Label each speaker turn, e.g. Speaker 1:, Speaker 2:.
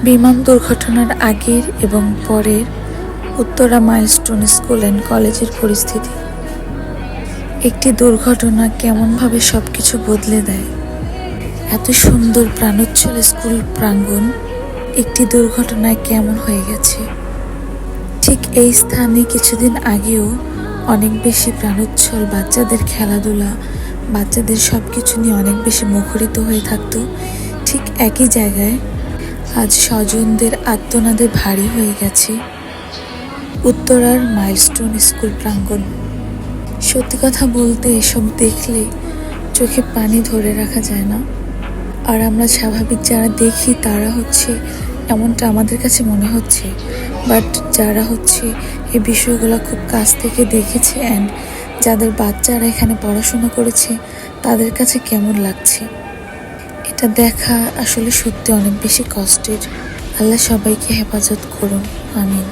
Speaker 1: বিমান দুর্ঘটনার আগের এবং পরের উত্তরা মাইলস্টোন স্কুল অ্যান্ড কলেজের পরিস্থিতি। একটি দুর্ঘটনা কেমনভাবে সব কিছু বদলে দেয়। এত সুন্দর প্রাণোচ্ছল স্কুল প্রাঙ্গণ একটি দুর্ঘটনায় কেমন হয়ে গেছে। ঠিক এই স্থানে কিছুদিন আগেও অনেক বেশি প্রাণোচ্ছল, বাচ্চাদের খেলাধুলা, বাচ্চাদের সব কিছু নিয়ে অনেক বেশি মুখরিত হয়ে থাকতো। ঠিক একই জায়গায় আজ স্বজনদের আর্তনাদে ভারী হয়ে গেছে উত্তরার মাইলস্টোন স্কুল প্রাঙ্গণ। সত্যি কথা বলতে এসব দেখলে চোখে পানি ধরে রাখা যায় না। আর আমরা স্বাভাবিক যারা দেখি তারা এমনটা আমাদের কাছে মনে হচ্ছে, বাট যারা এই বিষয়গুলো খুব কাছ থেকে দেখেছে অ্যান্ড যাদের বাচ্চারা এখানে পড়াশোনা করেছে তাদের কাছে কেমন লাগছে এটা দেখা আসলে সত্যি অনেক বেশি কষ্টের। আল্লাহ সবাইকে হেফাজত করুন, আমিন।